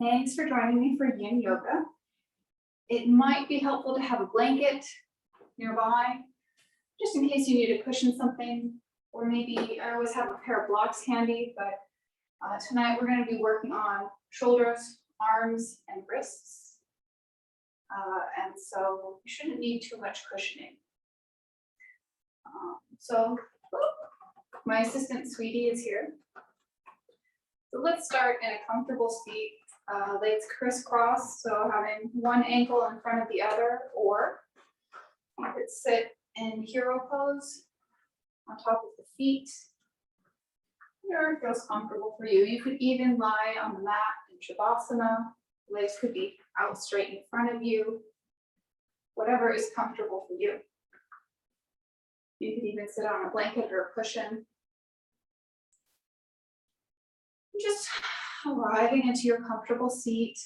Thanks for joining me for yin yoga. It might be helpful to have a blanket nearby, just in case you need to cushion something, or maybe I always have a pair of blocks handy, but tonight we're going to be working on shoulders, arms, and wrists. And so you shouldn't need too much cushioning. My assistant Sweetie is here. So let's start in a comfortable seat, legs crisscross, so having one ankle in front of the other, or you could sit in hero pose on top of the feet, whatever feels comfortable for you. You could even lie on the mat in Shavasana. Legs could be out straight in front of you, whatever is comfortable for you. You could even sit on a blanket or a cushion. Just arriving into your comfortable seat.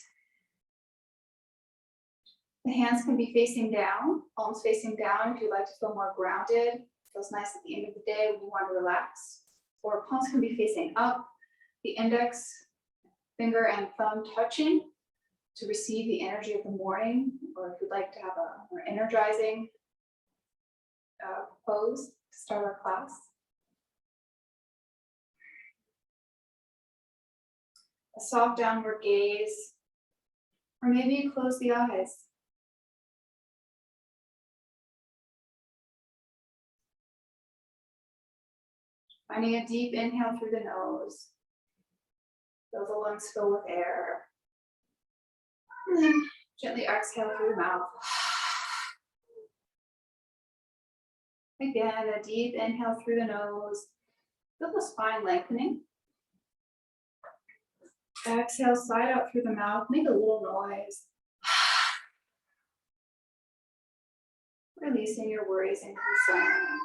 The hands can be facing down, palms facing down if you'd like to feel more grounded. It feels nice at the end of the day when you want to relax. Or palms can be facing up, the index finger and thumb touching to receive the energy of the morning, or if you'd like to have a more energizing pose to start our class. A soft downward gaze, or maybe you close the eyes. Finding a deep inhale through the nose. Feel the lungs fill with air. And then gently exhale through the mouth. Again, a deep inhale through the nose. Feel the spine lengthening. Exhale, side out through the mouth. Make a little noise. Releasing your worries and concerns.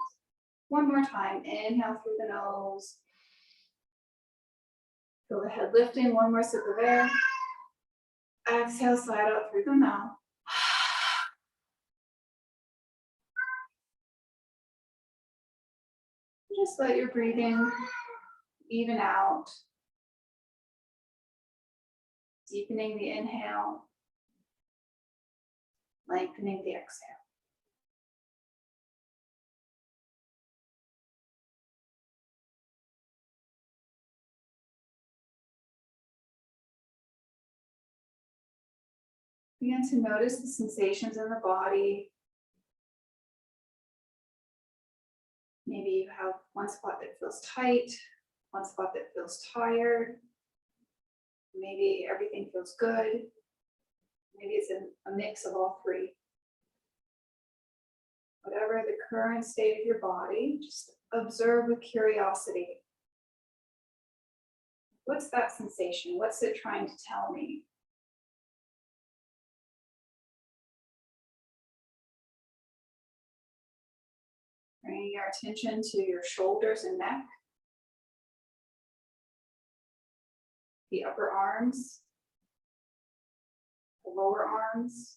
One more time. Inhale through the nose. Feel the head lifting. One more sip of air. Exhale, side out through the mouth. Just let your breathing even out. Deepening the inhale, lengthening the exhale. Begin to notice the sensations in the body. Maybe you have one spot that feels tight, one spot that feels tired. Maybe everything feels good. Maybe it's a mix of all three. Whatever the current state of your body, just observe with curiosity. What's that sensation? What's it trying to tell me? Bringing your attention to your shoulders and neck. The upper arms, the lower arms,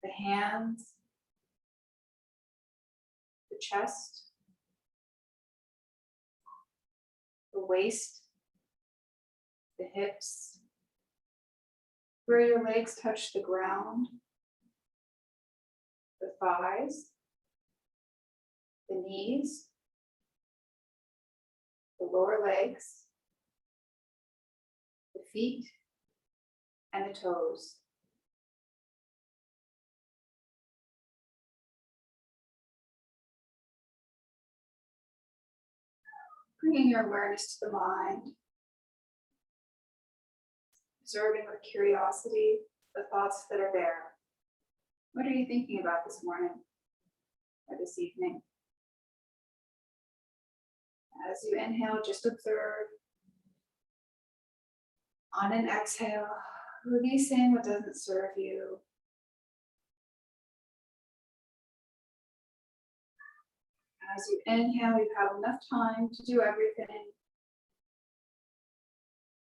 the hands, the chest, the waist, the hips, where your legs touch the ground, the thighs, the knees, the lower legs, the feet, and the toes. Bringing your awareness to the mind, observing with curiosity the thoughts that are there. What are you thinking about this morning or this evening? As you inhale, just observe. On an exhale, releasing what doesn't serve you. As you inhale, you have enough time to do everything.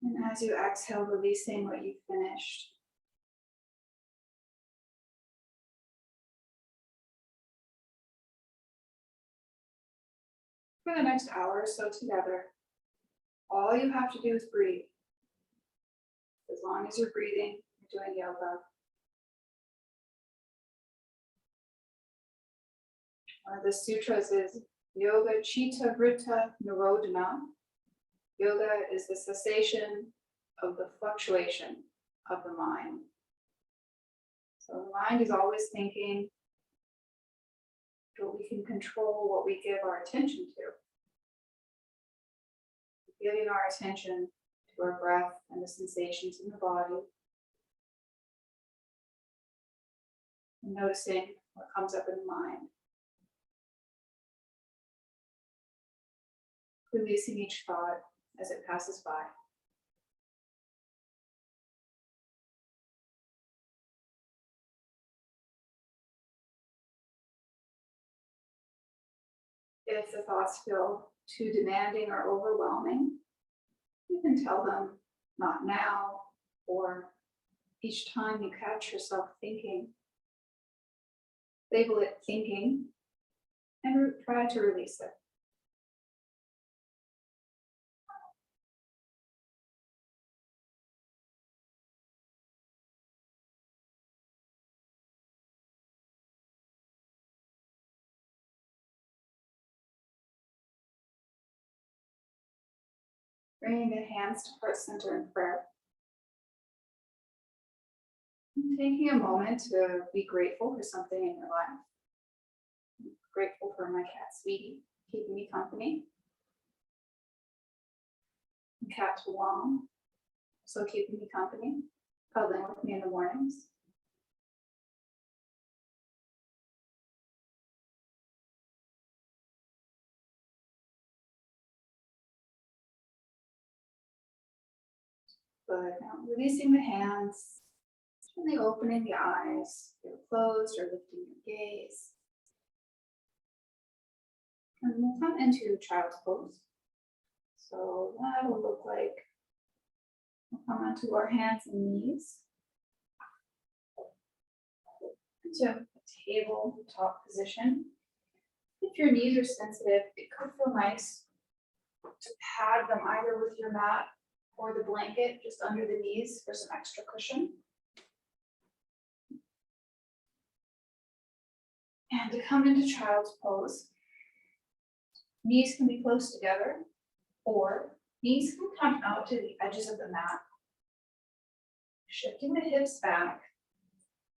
And as you exhale, releasing what you've finished. For the next hour or so together, all you have to do is breathe. As long as you're breathing, you're doing yoga. One of the sutras is Yoga Chitta Vritta Nirodhana. Yoga is the cessation of the fluctuation of the mind. So the mind is always thinking, but we can control what we give our attention to. Giving our attention to our breath and the sensations in the body. And noticing what comes up in the mind. Releasing each thought as it passes by. If the thoughts feel too demanding or overwhelming, you can tell them not now, or each time you catch yourself thinking, label it thinking and try to release it. Bringing the hands to heart center in prayer. And taking a moment to be grateful for something in your life. I'm grateful for my cat, Sweetie, keeping me company. And cat Wong, so keeping me company, cuddling with me in the mornings. But now releasing the hands, gently opening the eyes, they're closed or lifting your gaze. And we'll come into child's pose. So that will look like we'll come onto our hands and knees. Into a tabletop position. If your knees are sensitive, it could feel nice to pad them either with your mat or the blanket just under the knees for some extra cushion. And to come into child's pose, knees can be close together, or knees can come out to the edges of the mat, shifting the hips back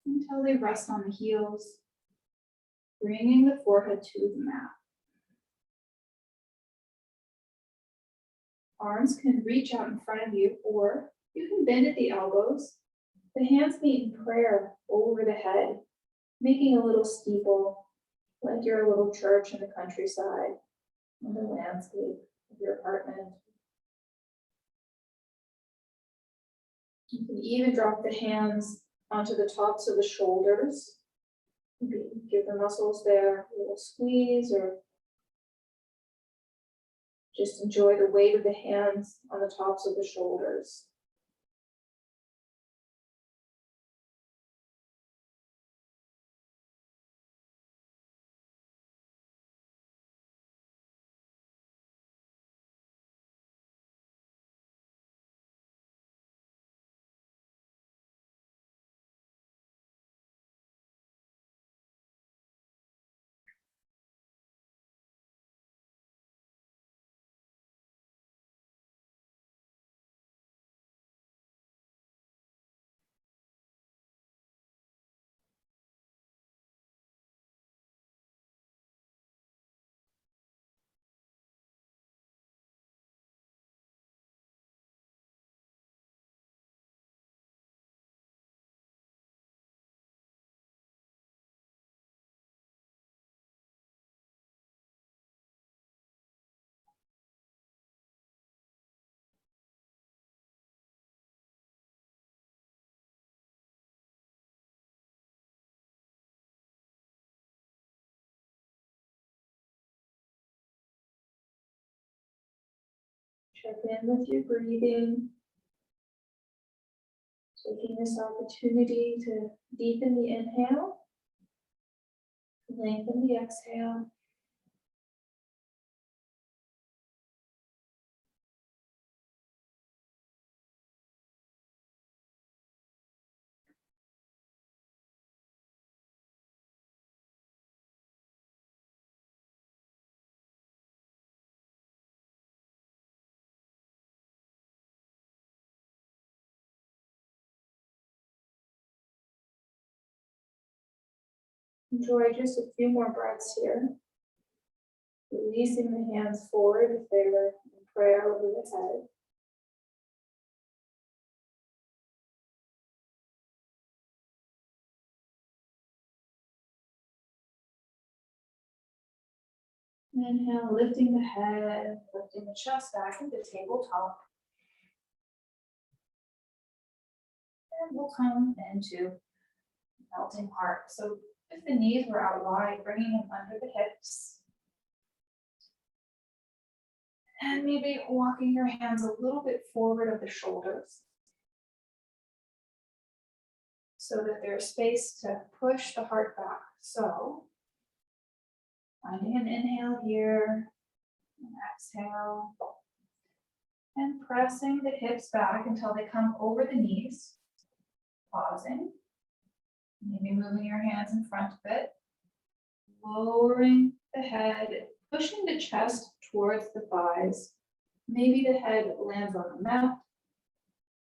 until they rest on the heels, bringing the forehead to the mat. Arms can reach out in front of you, or you can bend at the elbows. The hands meet in prayer over the head, making a little steeple, like you're a little church in the countryside, in the landscape of your apartment. You can even drop the hands onto the tops of the shoulders. Maybe give the muscles there a little squeeze, or just enjoy the weight of the hands on the tops of the shoulders. Check in with your breathing, taking this opportunity to deepen the inhale, lengthen the exhale. Enjoy just a few more breaths here. Releasing the hands forward if they were in prayer over the head. Inhale, lifting the head, lifting the chest back into tabletop. And we'll come into melting heart. So if the knees were out wide, bringing them under the hips. And maybe walking your hands a little bit forward of the shoulders, so that there's space to push the heart back. So finding an inhale here, and exhale, and pressing the hips back until they come over the knees. Pausing, maybe moving your hands in front of it, lowering the head, pushing the chest towards the thighs. Maybe the head lands on the mat,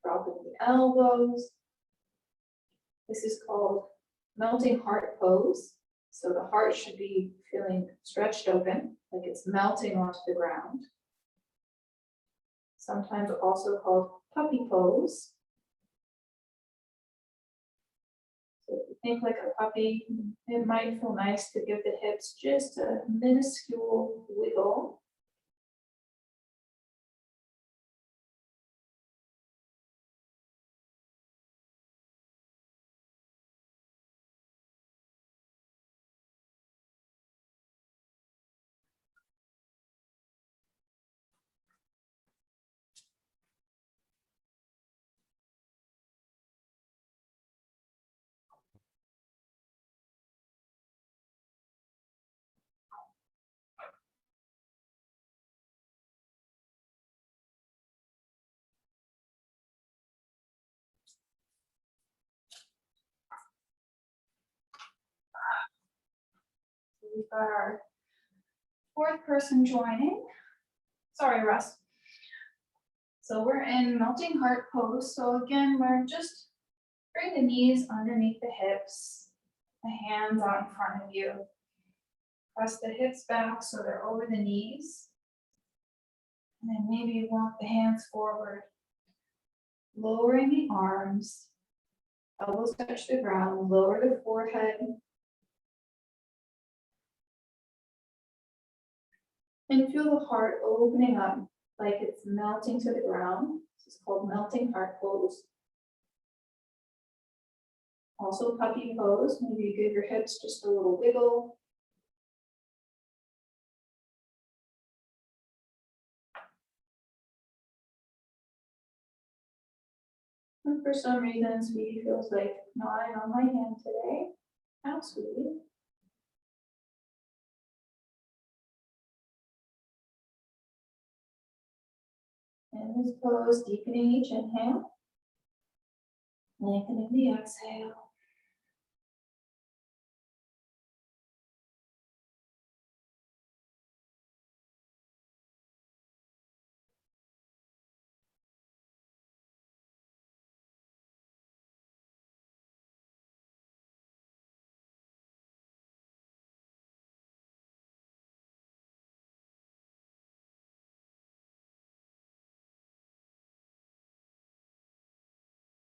dropping the elbows. This is called melting heart pose. So the heart should be feeling stretched open, like it's melting onto the ground. Sometimes also called puppy pose. So if you think like a puppy, it might feel nice to give the hips just a minuscule wiggle. We've got our fourth person joining. Sorry, Russ. So we're in melting heart pose. So again, we're just bring the knees underneath the hips, the hands out in front of you. Press the hips back so they're over the knees. And then maybe walk the hands forward, lowering the arms, elbows touch the ground, lower the forehead. And feel the heart opening up like it's melting to the ground. This is called melting heart pose. Also puppy pose, maybe you give your hips just a little wiggle. And for some reason, Sweetie feels like gnawing on my hand today. How Sweetie? In this pose, deepening each inhale, lengthening the exhale.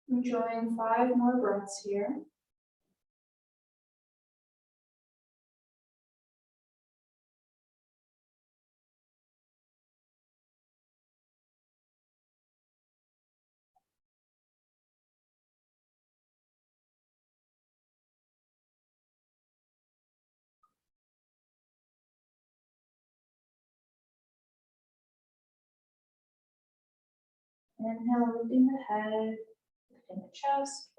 Enjoying 5 more breaths here. Inhale, lifting the head, lifting the chest,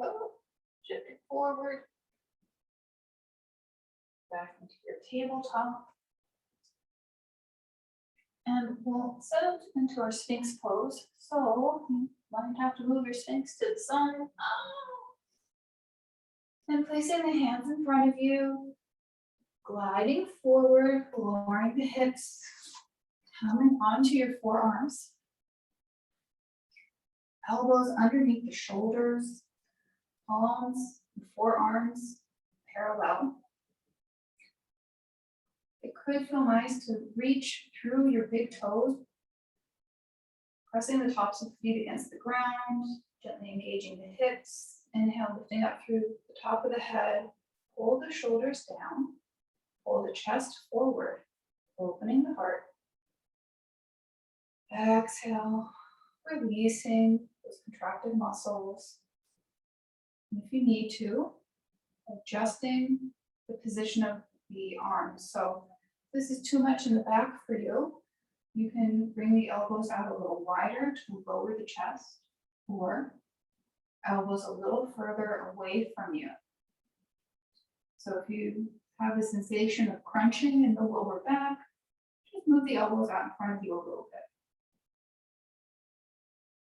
shifting forward, back into your tabletop. And we'll settle into our Sphinx pose. So you might have to move your Sphinx to the side. And placing the hands in front of you, gliding forward, lowering the hips, coming onto your forearms. Elbows underneath the shoulders, palms and forearms parallel. Could feel nice to reach through your big toes, pressing the tops of the feet against the ground, gently engaging the hips. Inhale, lifting up through the top of the head. Hold the shoulders down. Hold the chest forward, opening the heart. Exhale, releasing those contracted muscles. And if you need to, adjusting the position of the arms. So if this is too much in the back for you, you can bring the elbows out a little wider to lower the chest, or elbows a little further away from you. So if you have the sensation of crunching in the lower back, just move the elbows out in front of you a little bit.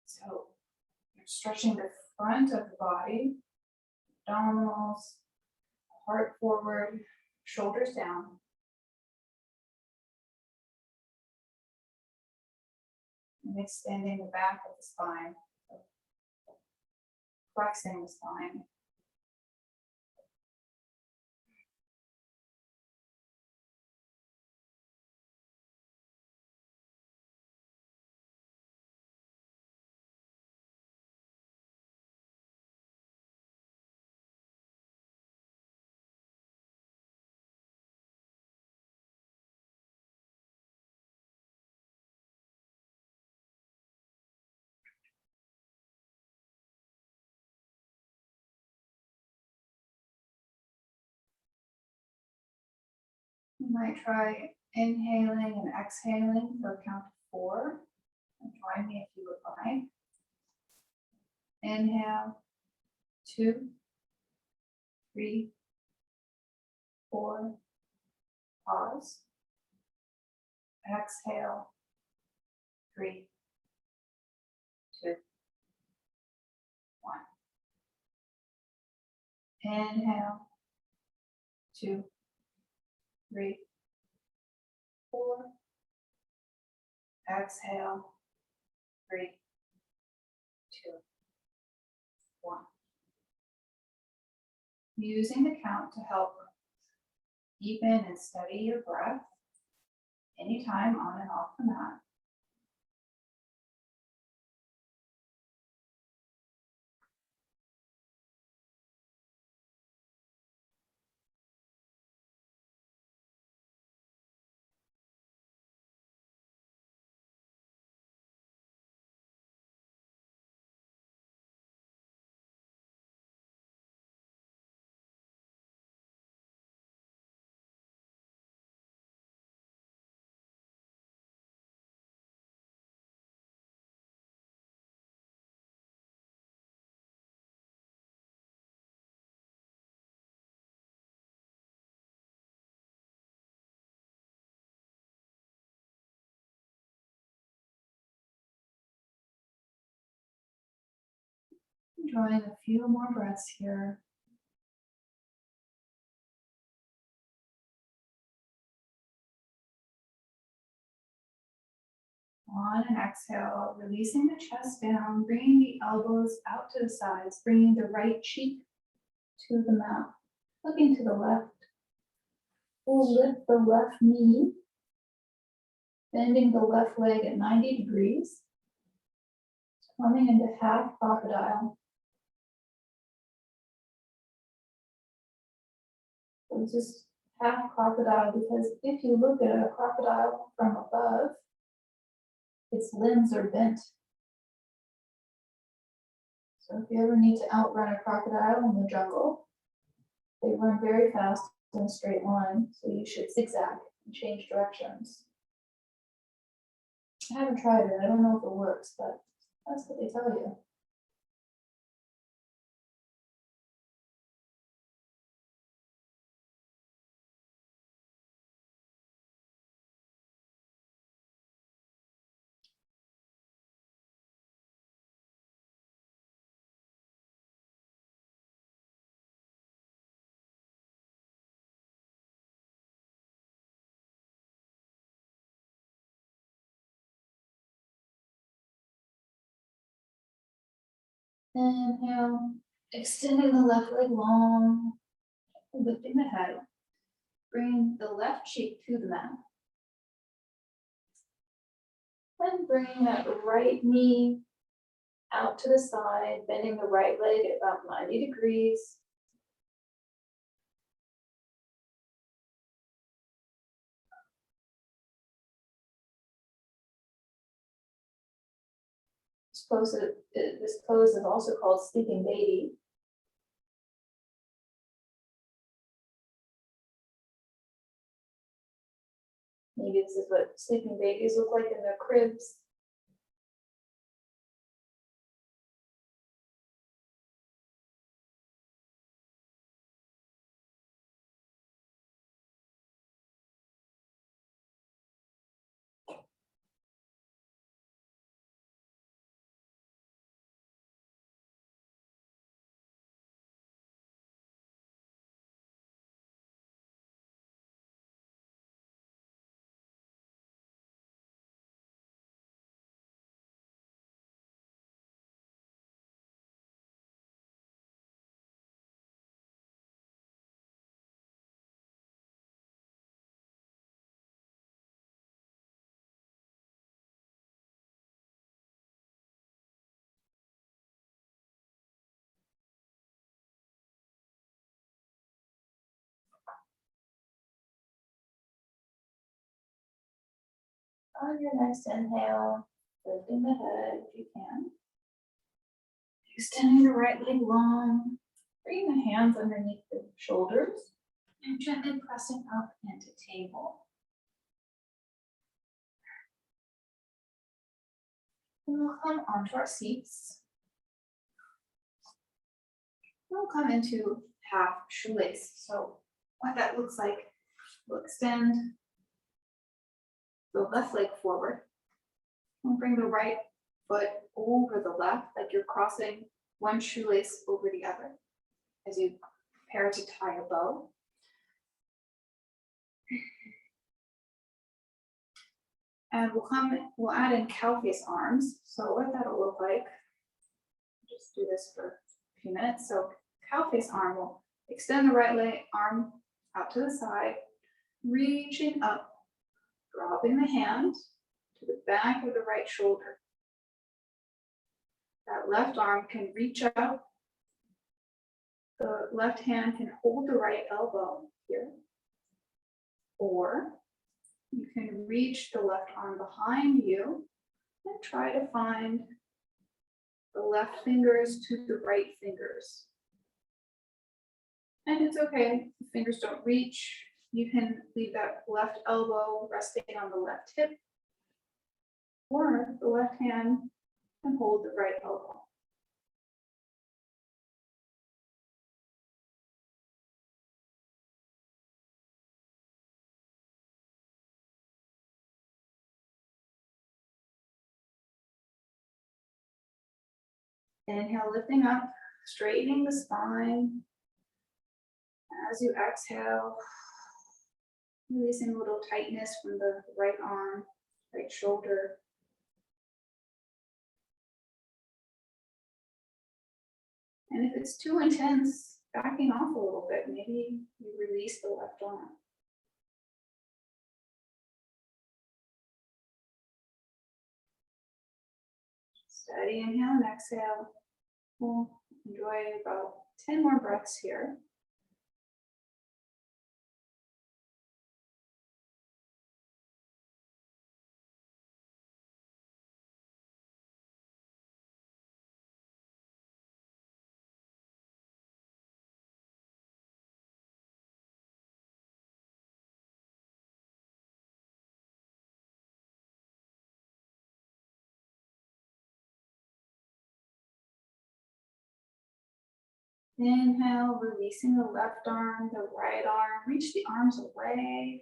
So you're stretching the front of the body, abdominals, heart forward, shoulders down. And extending the back of the spine, flexing the spine. You might try inhaling and exhaling for a count of 4. And join me if you would like. Inhale, 2, 3, 4. Pause. Exhale, 3, 2, 1. Inhale, 2, 3, 4. Exhale, 3, 2, 1. Using the count to help deepen and steady your breath anytime on and off the mat. Drawing a few more breaths here. On an exhale, releasing the chest down, bringing the elbows out to the sides, bringing the right cheek to the mat, looking to the left. We'll lift the left knee, bending the left leg at 90 degrees, coming into half crocodile. So it's just half crocodile because if you look at a crocodile from above, its limbs are bent. So if you ever need to outrun a crocodile in the jungle, they run very fast in a straight line, so you should zigzag and change directions. I haven't tried it, I don't know if it works, but that's what they tell you. Inhale, extending the left leg long, lifting the head. Bring the left cheek to the mat. And bring that right knee out to the side, bending the right leg at about 90 degrees. This pose is also called sleeping baby. Maybe this is what sleeping babies look like in their cribs. On your next inhale, lifting the head if you can. Extending the right leg long. Bring the hands underneath the shoulders and gently pressing up into table. And we'll come onto our seats. We'll come into half shoelace. So what that looks like, we'll extend the left leg forward. We'll bring the right foot over the left, like you're crossing one shoelace over the other as you prepare to tie a bow. And we'll add in cow face arms. So what that'll look like, just do this for a few minutes. So cow face arm will extend the right leg arm out to the side, reaching up, dropping the hand to the back of the right shoulder. That left arm can reach up. The left hand can hold the right elbow here. Or you can reach the left arm behind you and try to find the left fingers to the right fingers. And it's okay if fingers don't reach. You can leave that left elbow resting on the left hip, or the left hand can hold the right elbow. Inhale, lifting up, straightening the spine. As you exhale, releasing a little tightness from the right arm, right shoulder. And if it's too intense, backing off a little bit, maybe you release the left arm. Steady inhale and exhale. We'll enjoy about 10 more breaths here. Inhale, releasing the left arm, the right arm, reach the arms away.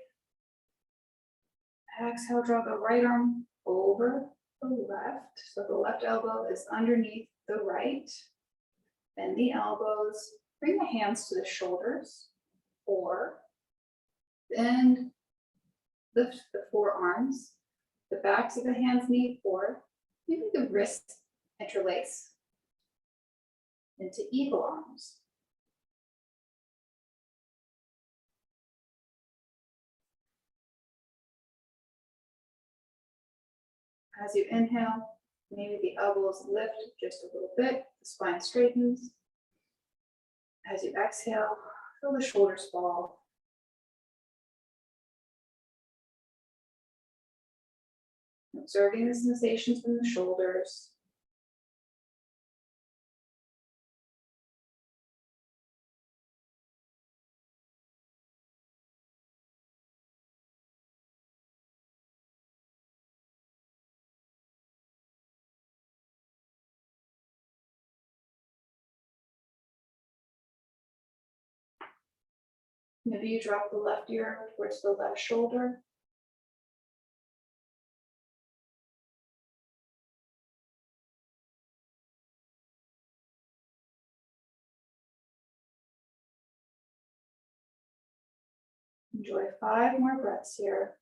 Exhale, draw the right arm over the left. So the left elbow is underneath the right. Bend the elbows, bring the hands to the shoulders, or bend, lift the forearms, the backs of the hands meet, or maybe the wrists interlace into eagle arms. As you inhale, maybe the elbows lift just a little bit, the spine straightens. As you exhale, feel the shoulders fall. Observing the sensations from the shoulders. Maybe you drop the left ear towards the left shoulder. Enjoy 5 more breaths here.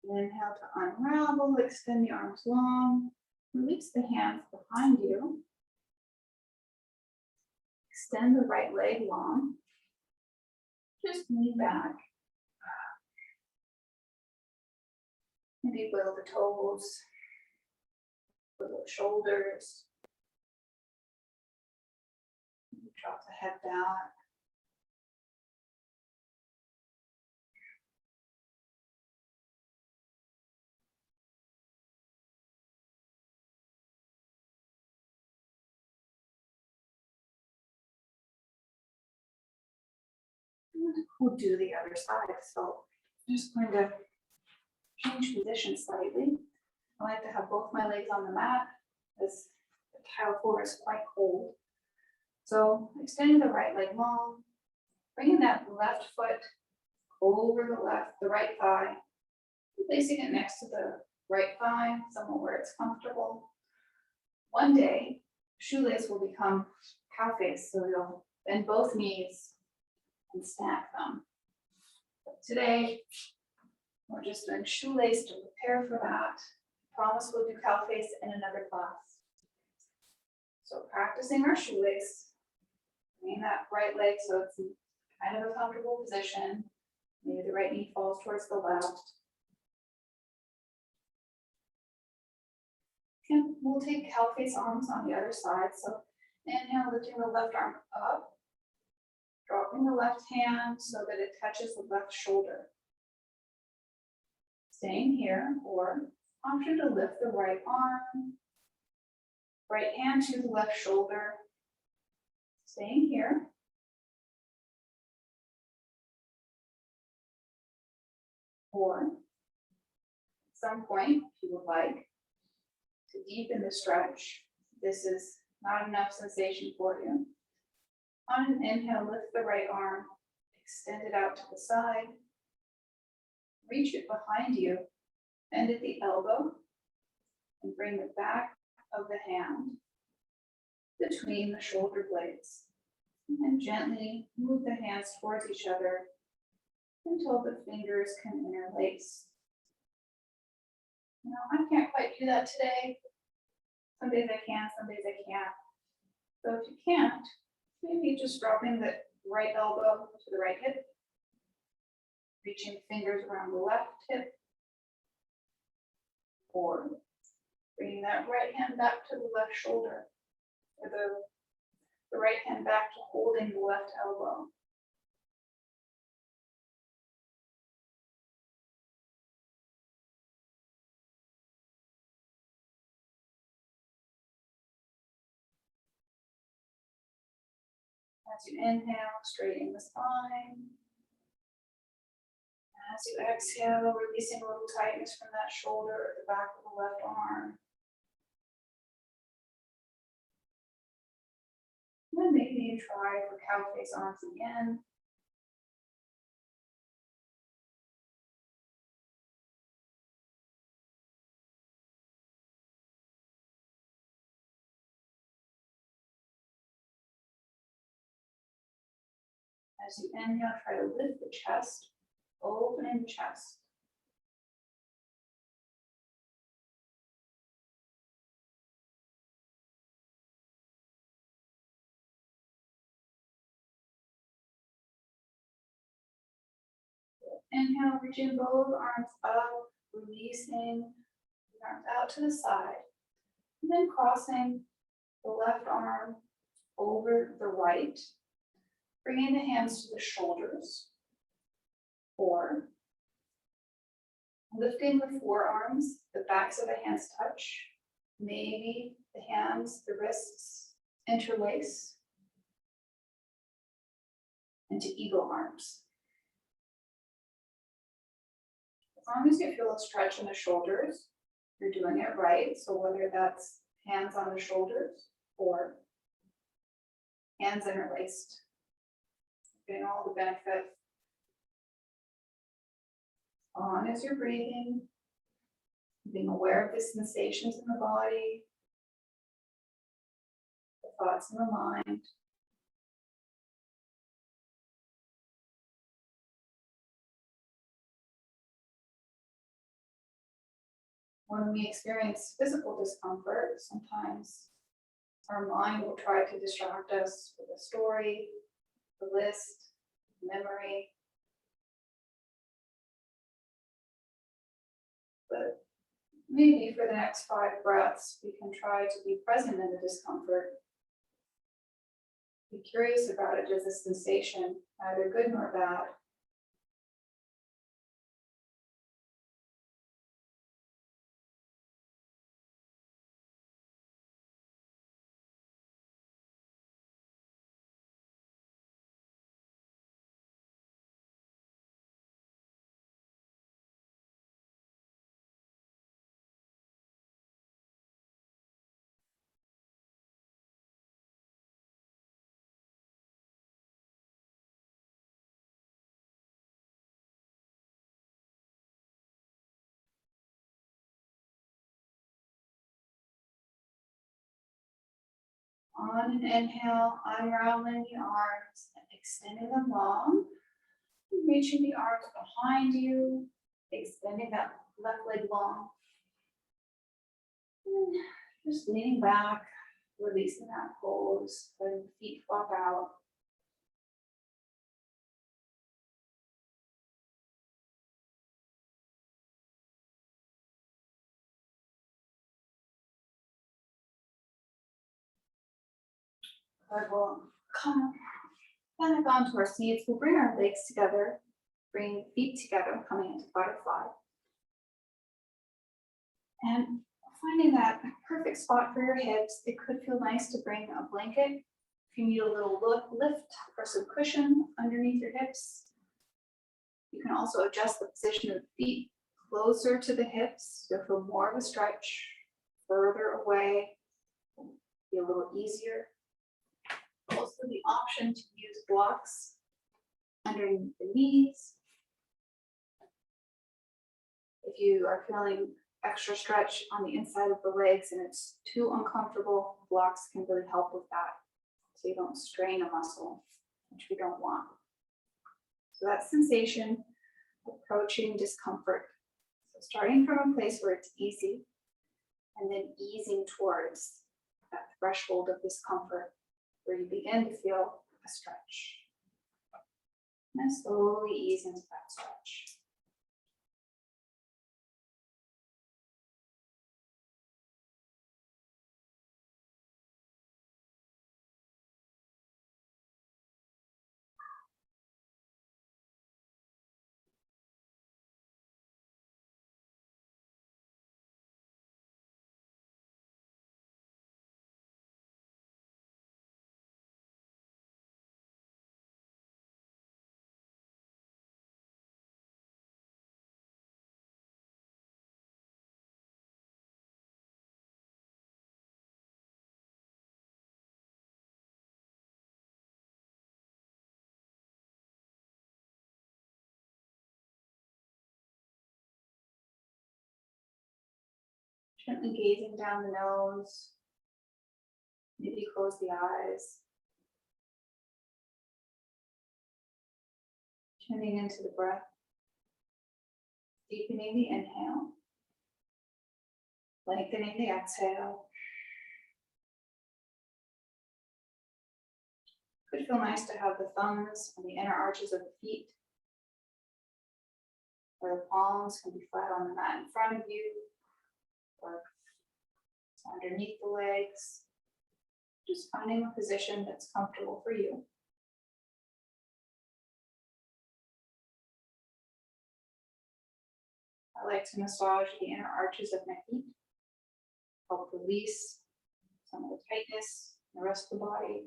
Inhale to unravel, extend the arms long, release the hands behind you. Extend the right leg long. Just lean back. Maybe wiggle the toes, wiggle the shoulders. Drop the head back. We'll do the other side. So I'm just going to change position slightly. I like to have both my legs on the mat as the tile floor is quite cold. So extending the right leg long, bringing that left foot over the right thigh, placing it next to the right thigh, somewhere where it's comfortable. One day, shoelace will become cow face, so you'll bend both knees and stack them. But today, we're just doing shoelace to prepare for that. Promise we'll do cow face in another class. So practicing our shoelace, bringing that right leg so it's in kind of a comfortable position. Maybe the right knee falls towards the left. And we'll take cow face arms on the other side. So inhale, lifting the left arm up, dropping the left hand so that it touches the left shoulder. Staying here, or option to lift the right arm, right hand to the left shoulder. Staying here. Or at some point, if you would like, to deepen the stretch. This is not enough sensation for you. On an inhale, lift the right arm, extend it out to the side, reach it behind you, bend at the elbow, and bring the back of the hand between the shoulder blades. And gently move the hands towards each other until the fingers can interlace. Now, I can't quite do that today. Some days I can, some days I can't. So if you can't, maybe just dropping the right elbow to the right hip, reaching fingers around the left hip, or bringing that right hand back to the left shoulder, or the right hand back to holding the left elbow. As you inhale, straighten the spine. As you exhale, releasing a little tightness from that shoulder at the back of the left arm. And then maybe you try for cow face arms again. As you inhale, try to lift the chest, opening the chest. Inhale, reaching both arms up, releasing the arms out to the side, and then crossing the left arm over the right, bringing the hands to the shoulders, or lifting the forearms, the backs of the hands touch, maybe the hands, the wrists interlace into eagle arms. As long as you feel a stretch in the shoulders, you're doing it right. So whether that's hands on the shoulders or hands interlaced, getting all the benefit. On as you're breathing, being aware of the sensations in the body, the thoughts in the mind. When we experience physical discomfort, sometimes our mind will try to distract us with a story, a list, memory. But maybe for the next 5 breaths, we can try to be present in the discomfort. Be curious about it as a sensation, neither good nor bad. On an inhale, unraveling the arms and extending them long, reaching the arms behind you, extending that left leg long. And just leaning back, releasing that pose, letting the feet flop out. Good, we'll come back onto our seats. We'll bring our legs together, bring feet together, coming into butterfly. And finding that perfect spot for your hips, it could feel nice to bring a blanket. If you need a little lift or some cushion underneath your hips. You can also adjust the position of the feet closer to the hips. You'll feel more of a stretch, further away, be a little easier. Also the option to use blocks underneath the knees. If you are feeling extra stretch on the inside of the legs and it's too uncomfortable, blocks can really help with that. So you don't strain a muscle, which we don't want. So that sensation, approaching discomfort. So starting from a place where it's easy and then easing towards that threshold of discomfort where you begin to feel a stretch. And then slowly ease into that stretch. Gently gazing down the nose, maybe close the eyes. Tuning into the breath, deepening the inhale, lengthening the exhale. Could feel nice to have the thumbs on the inner arches of the feet, or the palms can be flat on the mat in front of you, or underneath the legs. Just finding a position that's comfortable for you. I like to massage the inner arches of my feet, help release some of the tightness in the rest of the body.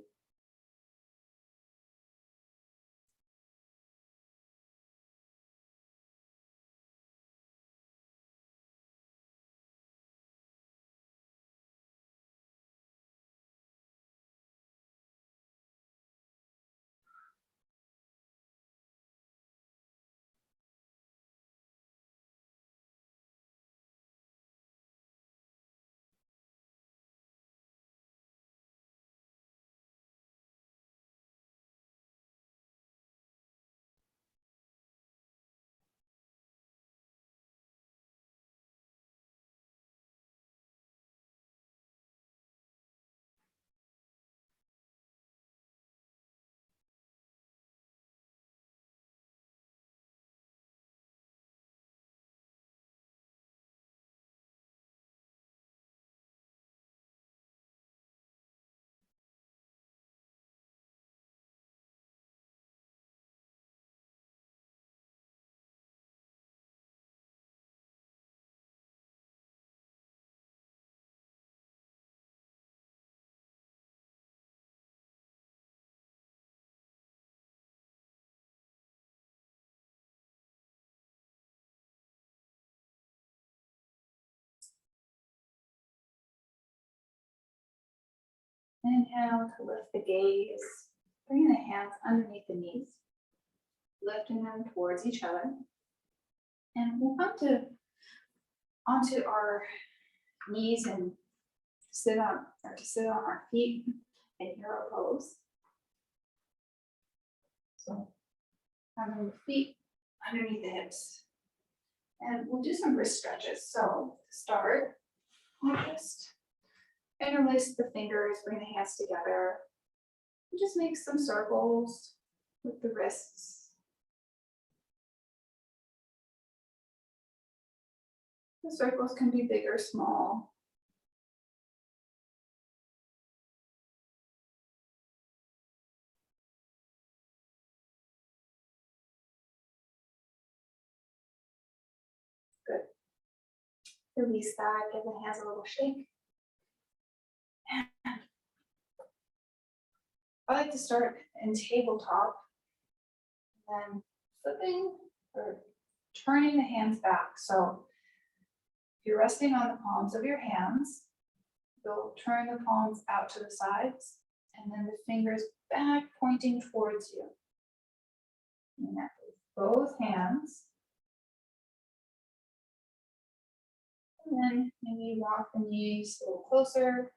Inhale to lift the gaze, bringing the hands underneath the knees, lifting them towards each other. And we'll come onto our knees and sit on our feet in hero pose. So having the feet underneath the hips. And we'll do some wrist stretches. So to start, we'll just interlace the fingers, bring the hands together, and just make some circles with the wrists. The circles can be big or small. Good. Release that, give the hands a little shake. I like to start in tabletop, and then flipping or turning the hands back. So if you're resting on the palms of your hands, you'll turn the palms out to the sides, and then the fingers back pointing towards you. And that with both hands. And then maybe walk the knees a little closer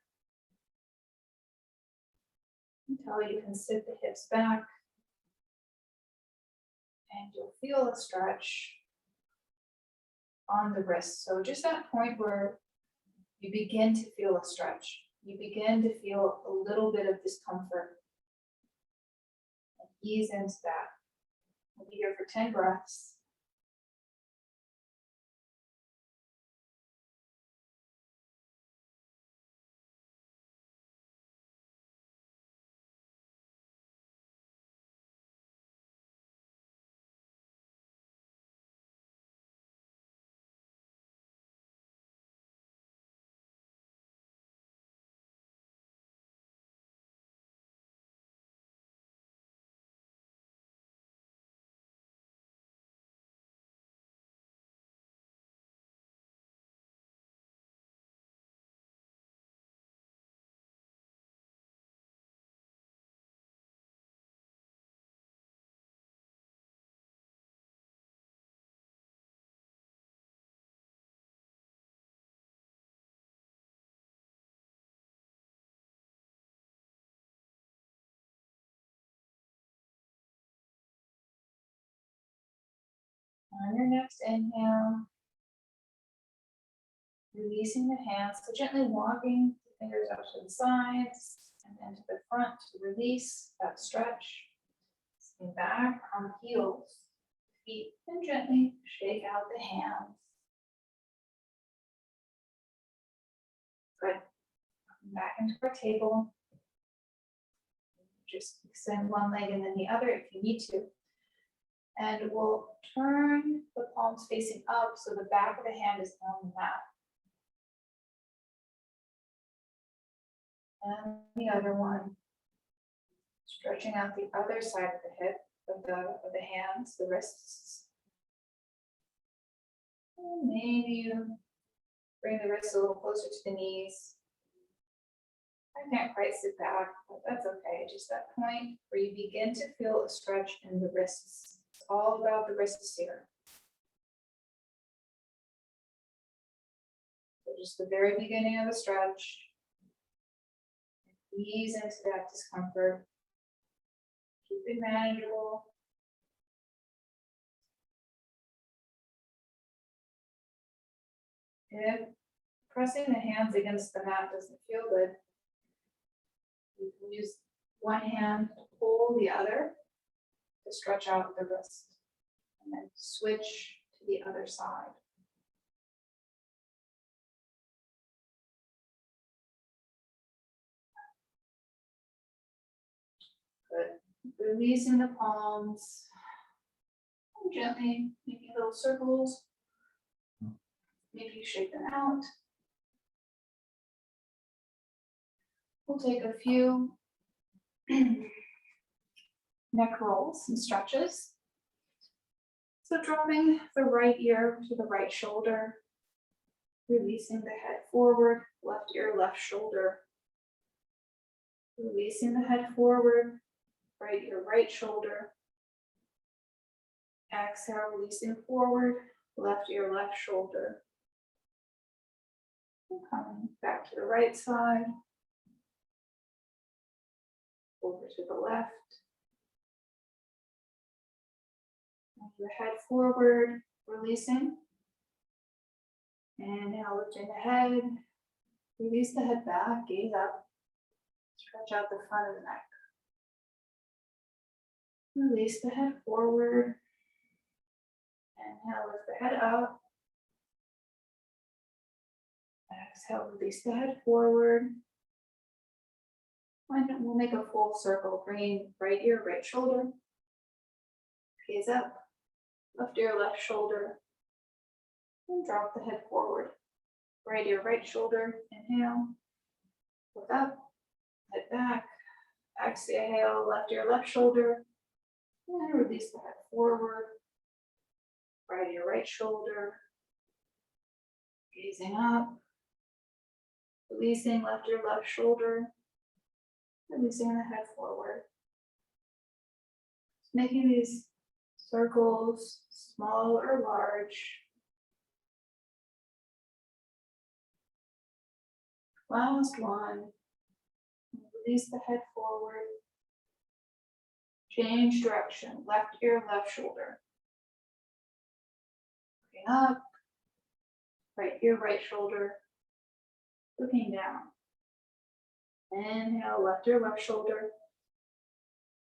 until you can sit the hips back. And you'll feel a stretch on the wrist. So just that point where you begin to feel a stretch. You begin to feel a little bit of discomfort. And ease into that. We'll be here for 10 breaths. On your next inhale, releasing the hands, so gently walking the fingers out to the sides and then to the front to release that stretch. Sitting back on heels, feet, and gently shake out the hands. Good. Come back into our table. Just extend one leg and then the other if you need to. And we'll turn the palms facing up so the back of the hand is on the mat. And the other one, stretching out the other side of the hip, of the hands, the wrists. And maybe you bring the wrists a little closer to the knees. I can't quite sit back, but that's okay. Just that point where you begin to feel a stretch in the wrists. It's all about the wrists here. So just the very beginning of the stretch. Ease into that discomfort. Keep it manageable. If pressing the hands against the mat doesn't feel good, you can use one hand to pull the other to stretch out the wrist, and then switch to the other side. Good. Releasing the palms, and gently making little circles. Maybe you shake them out. We'll take a few neck rolls and stretches. So dropping the right ear to the right shoulder, releasing the head forward, left ear, left shoulder. Releasing the head forward, right ear, right shoulder. Exhale, releasing forward, left ear, left shoulder. And coming back to the right side. Over to the left. Move the head forward, releasing. And now lifting the head. Release the head back, gaze up. Stretch out the front of the neck. Release the head forward. And now lift the head up. Exhale, release the head forward. And we'll make a full circle, bringing right ear, right shoulder. Gaze up. Left ear, left shoulder. And drop the head forward. Right ear, right shoulder. Inhale. Look up. Head back. Exhale, left ear, left shoulder. And release the head forward. Right ear, right shoulder. Gazing up. Releasing left ear, left shoulder. Releasing the head forward. Making these circles, small or large. Last one. Release the head forward. Change direction. Left ear, left shoulder. Looking up. Right ear, right shoulder. Looking down. Inhale, left ear, left shoulder.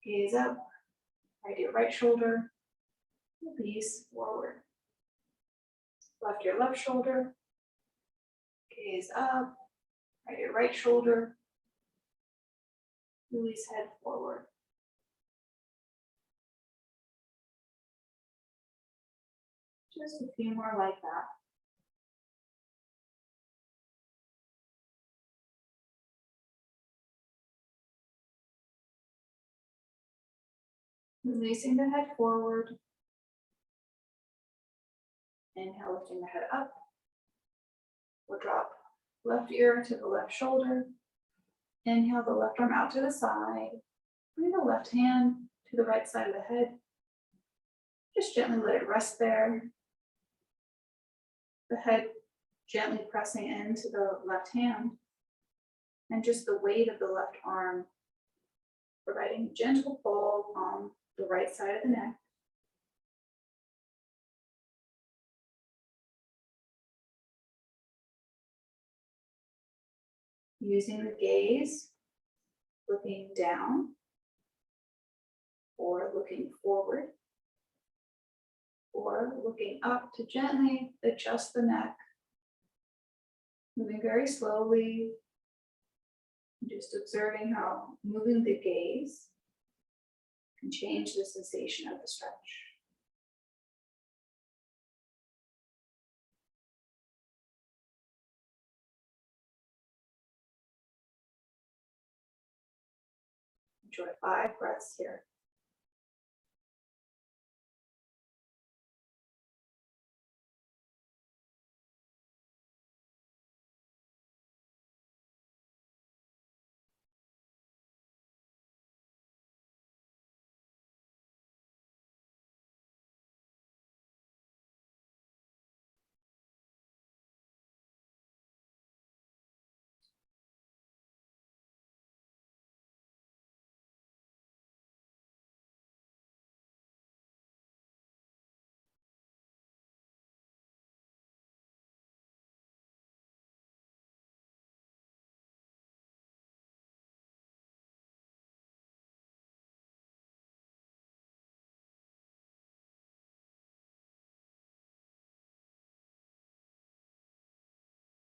Gaze up. Right ear, right shoulder. Release forward. Left ear, left shoulder. Gaze up. Right ear, right shoulder. Release head forward. Just a few more like that. Releasing the head forward. Inhale, lifting the head up. We'll drop left ear to the left shoulder. Inhale the left arm out to the side. Bring the left hand to the right side of the head. Just gently let it rest there. The head gently pressing into the left hand. And just the weight of the left arm providing gentle pull on the right side of the neck. Using the gaze, looking down or looking forward or looking up to gently adjust the neck. Moving very slowly, just observing how moving the gaze can change the sensation of the stretch. Enjoy 5 breaths here.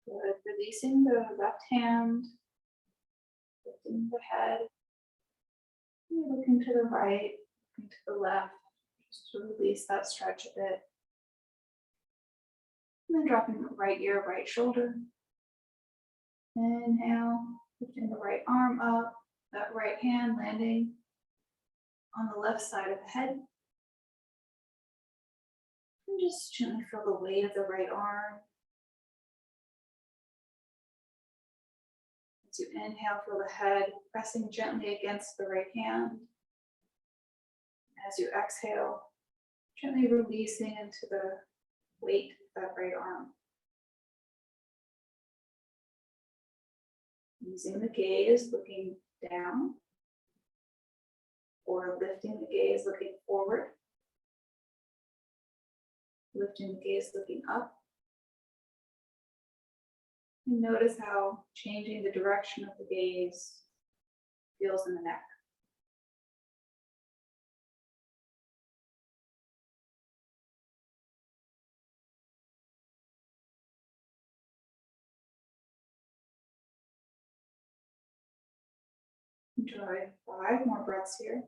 Good. Releasing the left hand, lifting the head, looking to the right, looking to the left, just to release that stretch a bit. And then dropping the right ear, right shoulder. Inhale, lifting the right arm up, that right hand landing on the left side of the head. And just gently feel the weight of the right arm. As you inhale, feel the head pressing gently against the right hand. As you exhale, gently releasing into the weight of that right arm. Using the gaze, looking down, or lifting the gaze, looking forward. Lifting the gaze, looking up. And notice how changing the direction of the gaze feels in the neck. Enjoy 5 more breaths here.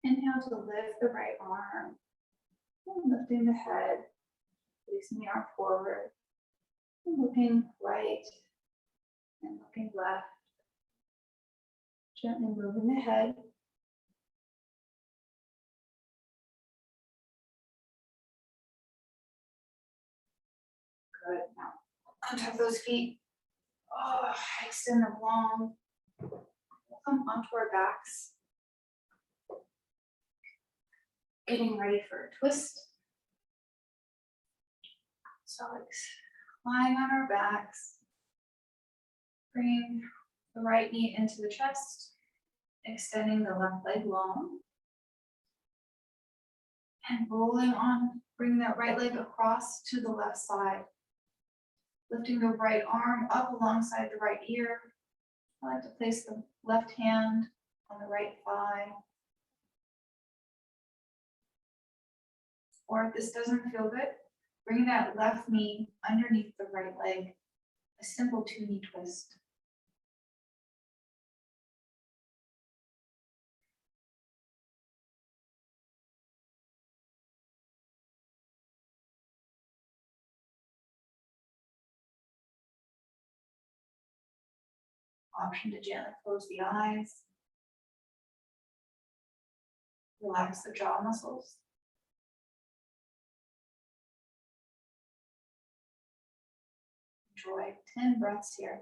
Inhale to lift the right arm, and lifting the head, releasing the arm forward, and looking right and looking left. Gently moving the head. Good. Now, untap those feet. Oh, extend them long. Come onto our backs. Getting ready for a twist. So it's lying on our backs. Bringing the right knee into the chest. Extending the left leg long. And rolling on, bringing that right leg across to the left side. Lifting the right arm up alongside the right ear. I like to place the left hand on the right thigh. Or if this doesn't feel good, bring that left knee underneath the right leg. A simple 2-knee twist. Option to gently close the eyes. Relax the jaw muscles. Enjoy 10 breaths here.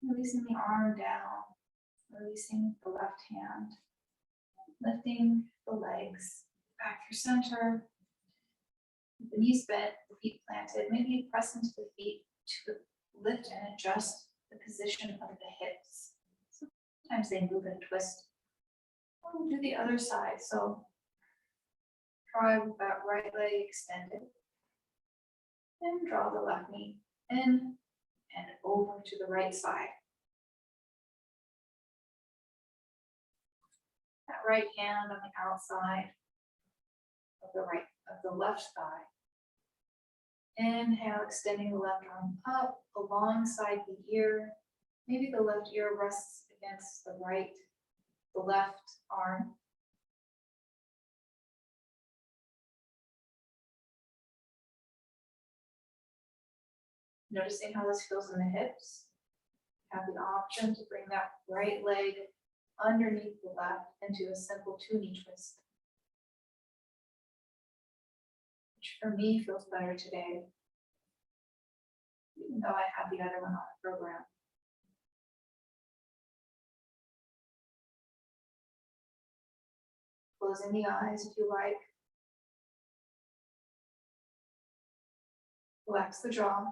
Releasing the arm down, releasing the left hand, lifting the legs back through center, the knees bent, the feet planted. Maybe you press into the feet to lift and adjust the position of the hips. Sometimes they move and twist. We'll do the other side. So try with that right leg extended. And draw the left knee in and over to the right side. That right hand on the outside of the left thigh. Inhale, extending the left arm up alongside the ear. Maybe the left ear rests against the left arm. Noticing how this feels in the hips. Have the option to bring that right leg underneath the left into a simple 2-knee twist. Which for me feels better today, even though I have the other one on the program. Closing the eyes if you like. Relax the jaw.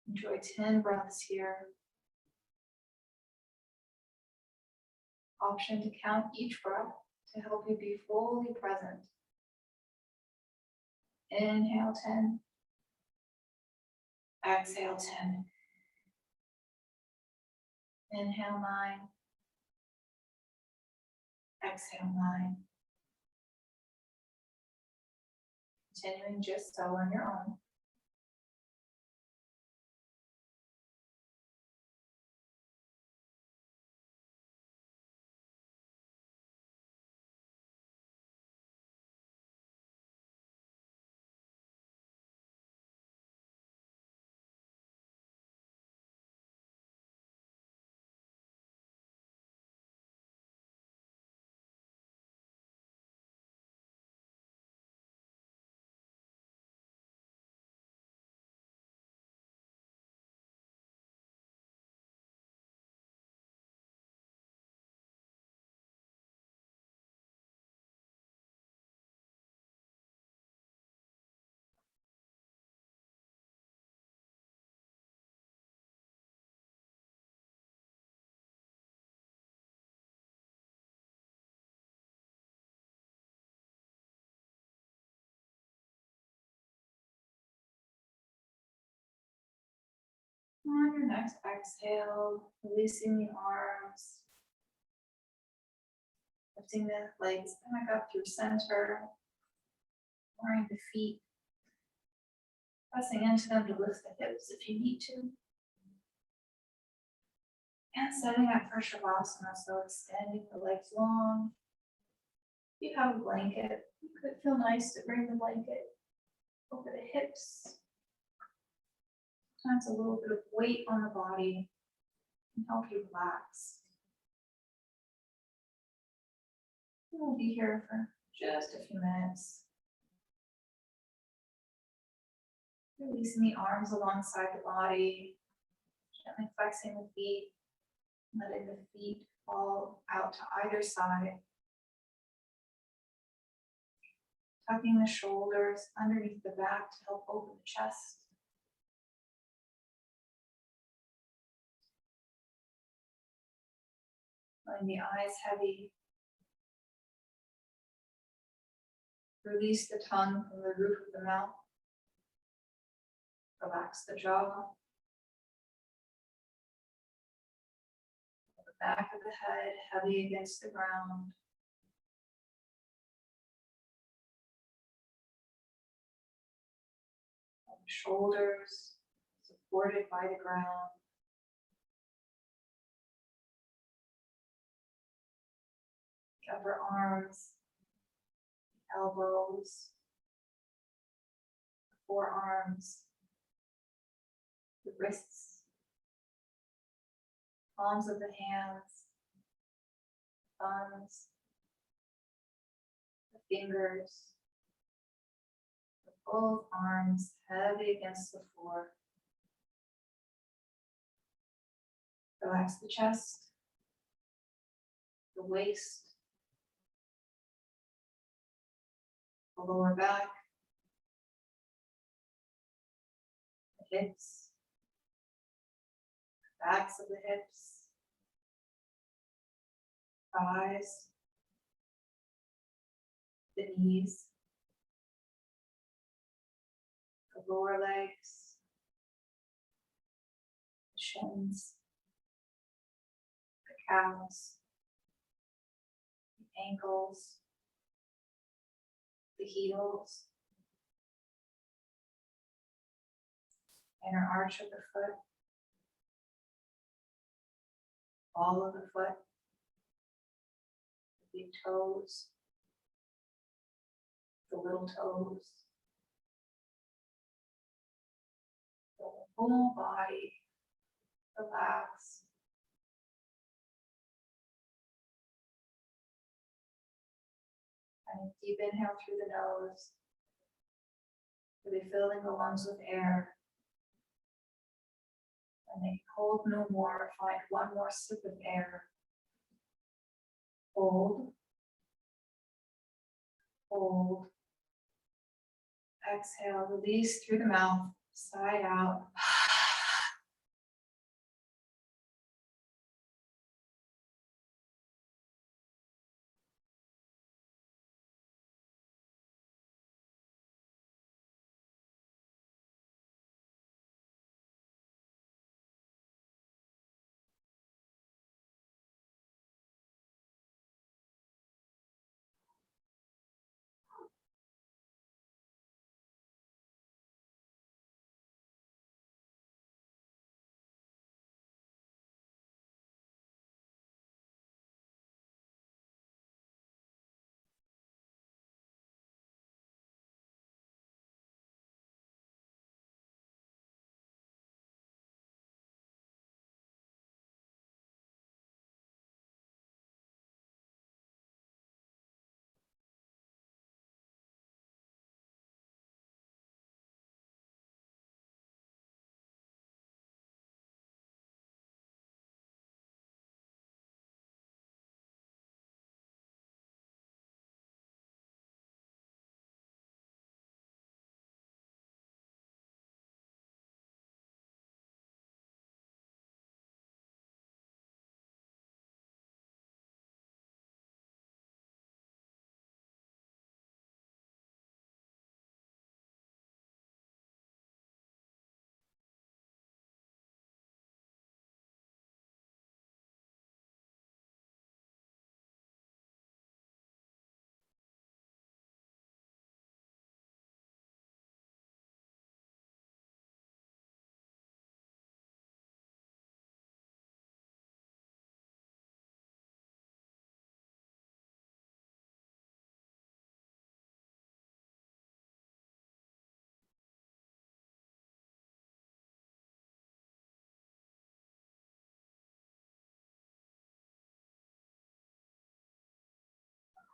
Enjoy 10 breaths here. Option to count each breath to help you be fully present. Inhale 10. Exhale 10. Inhale 9. Exhale 9. Continuing just so on your own. On your next exhale, releasing the arms, lifting the legs back up through center, lowering the feet, pressing into them to lift the hips if you need to. And setting up for Shavasana, so extending the legs long. If you have a blanket, it could feel nice to bring the blanket over the hips. Sometimes a little bit of weight on the body can help you relax. We'll be here for Just a few minutes. Releasing the arms alongside the body, gently flexing the feet, letting the feet fall out to either side. Tucking the shoulders underneath the back to help open the chest. Letting the eyes heavy. Release the tongue from the roof of the mouth. Relax the jaw. The back of the head heavy against the ground. And the shoulders supported by the ground. The upper arms, the elbows, the forearms, the wrists, palms of the hands, thumbs, the fingers, both arms heavy against the floor. Relax the chest, the waist, the lower back, the hips, the backs of the hips, thighs, the knees, the lower legs, the shins, the calves, the ankles, the heels, inner arch of the foot, ball of the foot, the big toes, the little toes, the whole body relax. And a deep inhale through the nose, really filling the lungs with air. And then hold no more, find one more sip of air. Hold, hold. Exhale, release through the mouth, side out.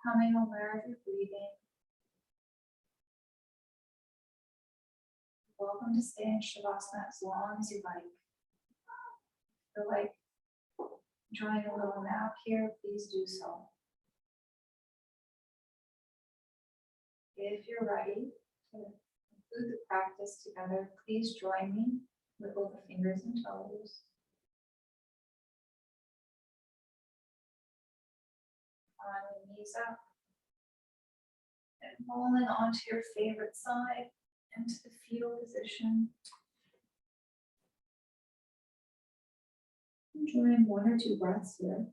Becoming aware of your breathing. Welcome to stay in Shavasana as long as you like. Feel like enjoying a little nap here, please do so. If you're ready to conclude the practice together, please join me with both the fingers and toes. On the knees up. And rolling onto your favorite side into the fetal position. Enjoying 1 or 2 breaths here.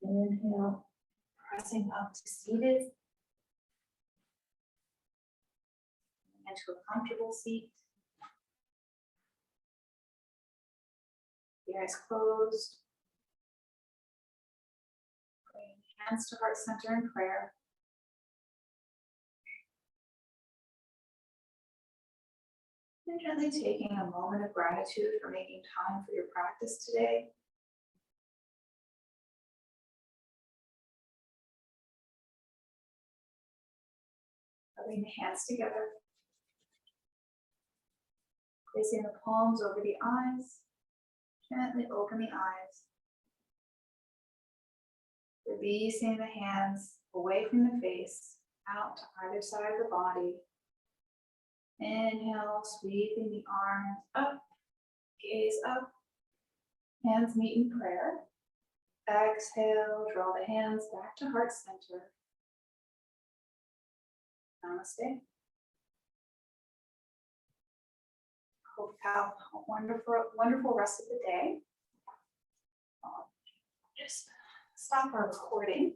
Inhale, pressing up to seated. Into a comfortable seat. Your eyes closed. Bring hands to heart center in prayer. And gently taking a moment of gratitude for making time for your practice today. Rubbing the hands together. Placing the palms over the eyes. Gently open the eyes. Releasing the hands away from the face, out to either side of the body. Inhale, sweeping the arms up, gaze up. Hands meet in prayer. Exhale, draw the hands back to heart center. Namaste. Hope you have a wonderful rest of the day. Just stop our recording.